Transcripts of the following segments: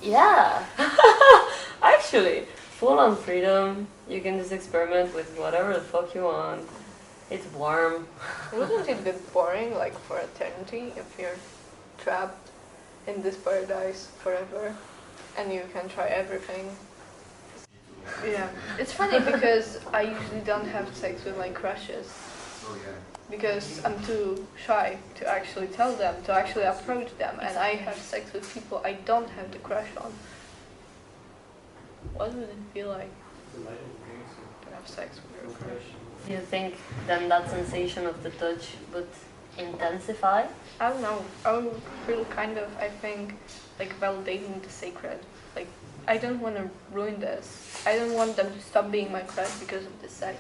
Yeah. Actually, full on freedom. You can just experiment with whatever the fuck you want. It's warm. Wouldn't it get boring, like, for eternity if you're trapped in this paradise forever and you can try everything? Yeah. It's funny because I usually don't have sex with my crushes because I'm too shy to actually tell them, to actually approach them, and I have sex with people I don't have the crush on. What would it feel like to have sex with your crush? Do you think then that sensation of the touch would intensify? I don't know. I would feel kind of, I think, like validating the sacred. Like, I don't want to ruin this. I don't want them to stop being my crush because of the sex.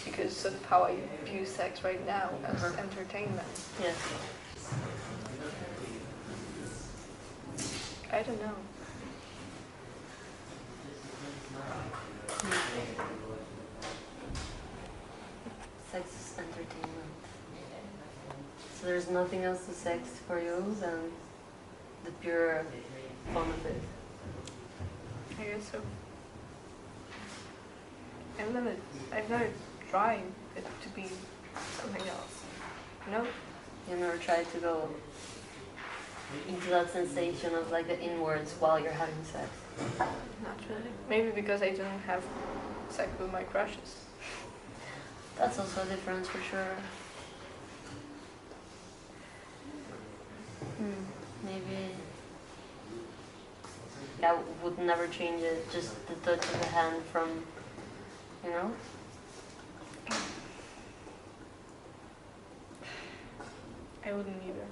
Because of how I view sex right now as entertainment. Yes. I don't know. Sex is entertainment. So there's nothing else to sex for you than the pure fun of it. I guess so. I've never tried it to be something else. No? You never tried to go into that sensation of like the inwards while you're having sex? Not really. Maybe because I didn't have sex with my crushes. That's also a difference for sure. Maybe I would never change it, just the touch of the hand from, you know? I wouldn't either.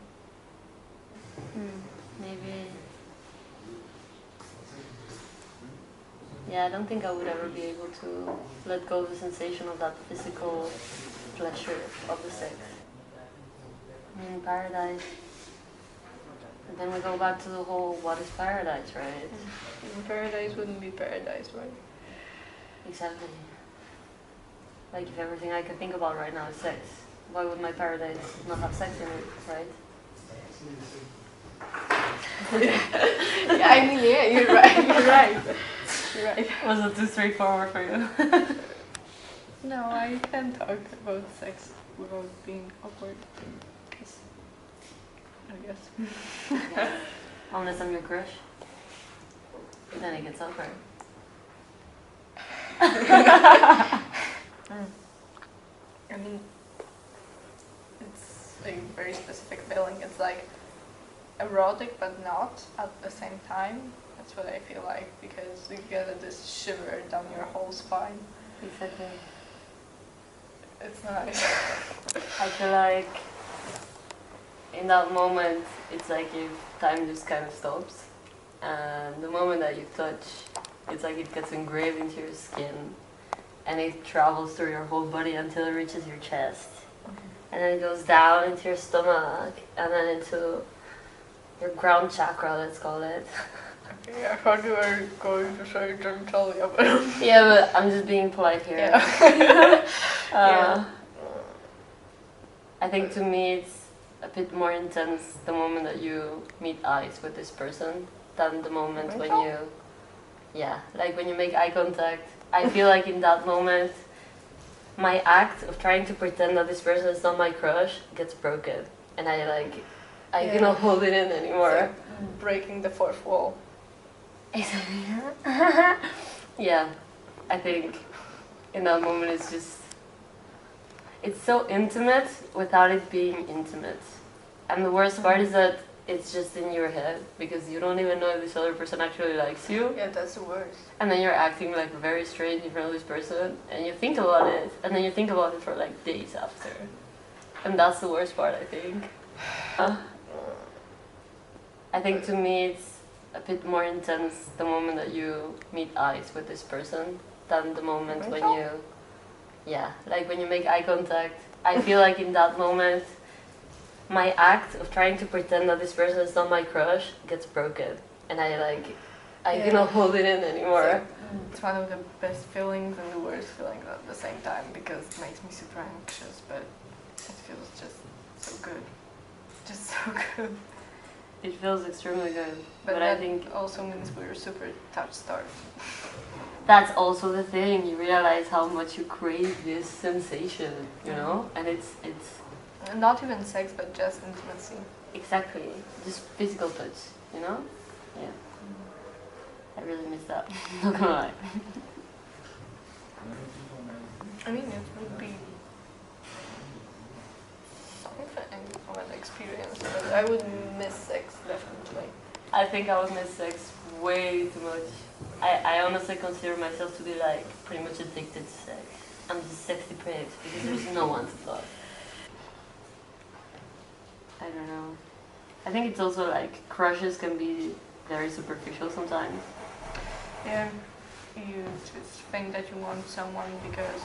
Maybe. Yeah, I don't think I would ever be able to let go of the sensation of that physical pleasure of the sex. I mean, paradise. And then we go back to the whole, what is paradise, right? Paradise wouldn't be paradise, right? Exactly. Like if everything I can think about right now is sex, why would my paradise not have sex in it, right? Yeah, I mean, yeah, you're right, you're right. You're right. Was it too straightforward for you? No, I can talk about sex without being awkward. I guess. Unless I'm your crush. Then it gets awkward. I mean, it's a very specific feeling. It's like erotic but not at the same time. That's what I feel like, because you get this shiver down your whole spine. Exactly. It's nice. I feel like in that moment, it's like if time just kind of stops. And the moment that you touch, it's like it gets engraved into your skin. And it travels through your whole body until it reaches your chest. And then it goes down into your stomach, and then into your ground chakra, let's call it. Okay, I thought you were going to say genitalia, but... Yeah, but I'm just being polite here. Yeah. Yeah. I think to me it's a bit more intense the moment that you meet eyes with this person than the moment when you... Yeah, like when you make eye contact. I feel like in that moment, my act of trying to pretend that this person is not my crush gets broken. And I cannot hold it in anymore. It's like breaking the fourth wall. Yeah, I think in that moment it's so intimate without it being intimate. And the worst part is that it's just in your head, because you don't even know if this other person actually likes you. Yeah, that's the worst. And then you're acting like very strange in front of this person, and you think about it, and then you think about it for like days after. And that's the worst part, I think. I think to me it's a bit more intense the moment that you meet eyes with this person than the moment when you... Yeah, like when you make eye contact. I feel like in that moment, my act of trying to pretend that this person is not my crush gets broken. And I cannot hold it in anymore. It's one of the best feelings and the worst feelings at the same time, because it makes me super anxious, but it feels just so good. Just so good. It feels extremely good. But I that think also means we're super touch starved. that's also the thing. You realize how much you crave this sensation, you know? And it's Not even sex, but just intimacy. exactly just physical touch, you know? Yeah. I really miss that. Not gonna lie. I mean, it would be something of an experience, but I would miss sex definitely. I think I would miss sex way too much. I honestly consider myself to be like pretty much addicted to sex. I'm just sex depraved because there's no one to fuck. I don't know. I think it's also like crushes can be very superficial sometimes. Yeah, you just think that you want someone because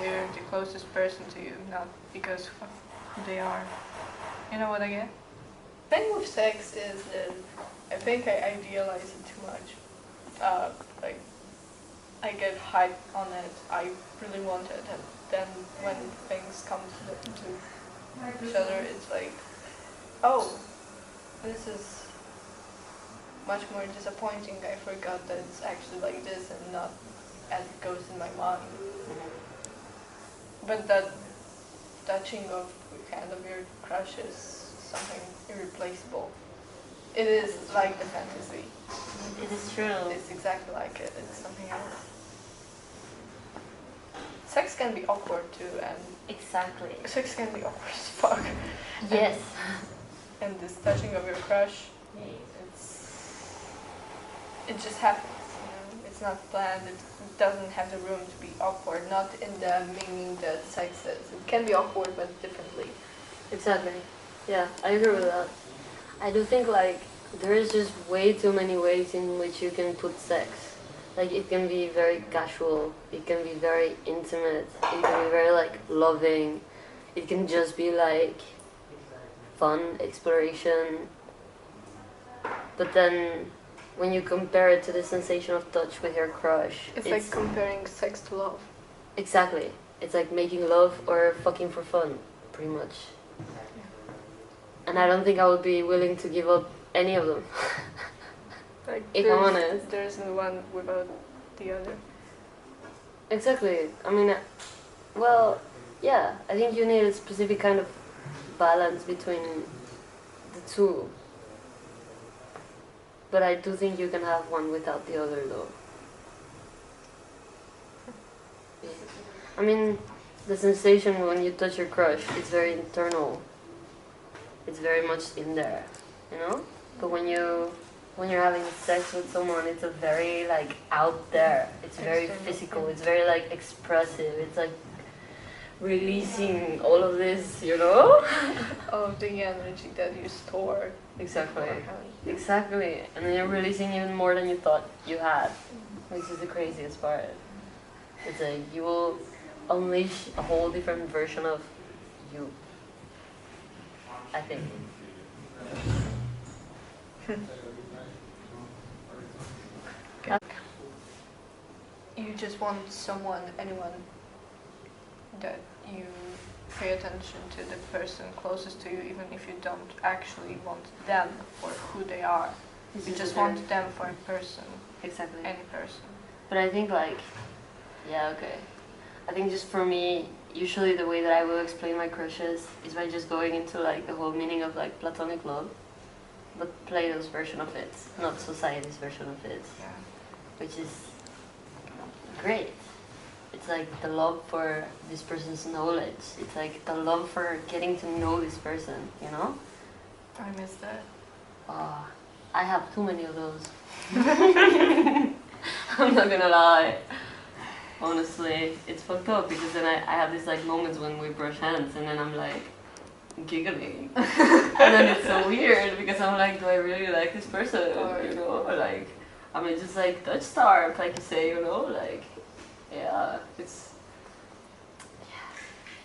they're the closest person to you, not because of who they are. You know what I get? The thing with sex is that I think I idealize it too much. Like, I get hyped on it, I really want it, and then when things come to each other, it's like, oh, this is much more disappointing. I forgot that it's actually like this and not as it goes in my mind. But that touching of the hand of your crush is something irreplaceable. It is like the fantasy. It is true. It's exactly like it. It's something else. Sex can be awkward too, and Exactly. sex can be awkward as fuck. Yes. And this touching of your crush, it just happens. You know? It's not planned. It doesn't have the room to be awkward. Not in the meaning that sex is. It can be awkward, but differently. Exactly. Yeah, I agree with that. I do think like there is just way too many ways in which you can put sex. Like it can be very casual, it can be very intimate, it can be very like loving, it can just be like fun exploration. But then when you compare it to the sensation of touch with your crush, It's like comparing sex to love. exactly. It's like making love or fucking for fun, pretty much. And I don't think I would be willing to give up any of them. Like If I'm honest. there isn't one without the other. Exactly. I mean, well, yeah. I think you need a specific kind of balance between the two. But I do think you can have one without the other, though. I mean, the sensation when you touch your crush is very internal. It's very much in there, you know? But when you're having sex with someone, it's a very like out there. It's very physical. It's very like expressive. It's like releasing all of this, you know? All of the energy that you store. Exactly. Exactly. And then you're releasing even more than you thought you had, which is the craziest part. It's like you will unleash a whole different version of you, I think. You just want someone, anyone, that you pay attention to the person closest to you, even if you don't actually want them for who they are. You just want them for a person. Exactly. Any person. But I think like, yeah, okay. I think just for me, usually the way that I will explain my crushes is by just going into like the whole meaning of like platonic love, but Plato's version of it, not society's version of it, Yeah. which is great. It's like the love for this person's knowledge. It's like the love for getting to know this person, you know? I miss that. I have too many of those. I'm not gonna lie. Honestly, it's fucked up because then I have these like moments when we brush hands and then I'm like giggling. And then it's so weird because I'm like, do I really like this person? You know, like, am I just like touch starved, like you say, you know? Like, yeah, it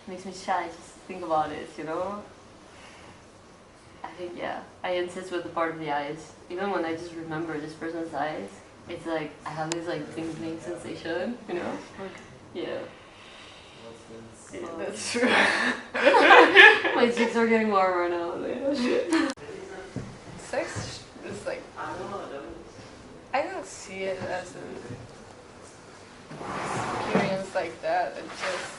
makes me shy just to think about it, you know? I think, yeah, I insist with the part of the eyes. Even when I just remember this person's eyes, it's like, I have this like tingling sensation, you know? Yeah. Yeah, that's true. My cheeks are getting warmer now. Like, oh shit. sex is like, I don't see it as an experience like that. It's just,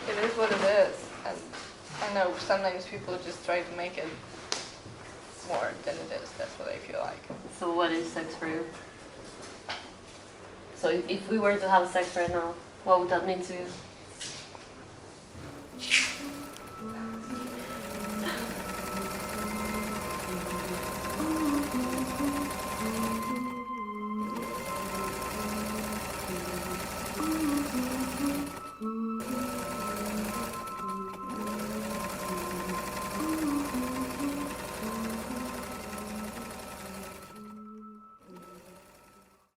it is what it is. And I know sometimes people just try to make it more than it is. That's what I feel like. So what is sex for you? So if we were to have sex right now, what would that mean to you?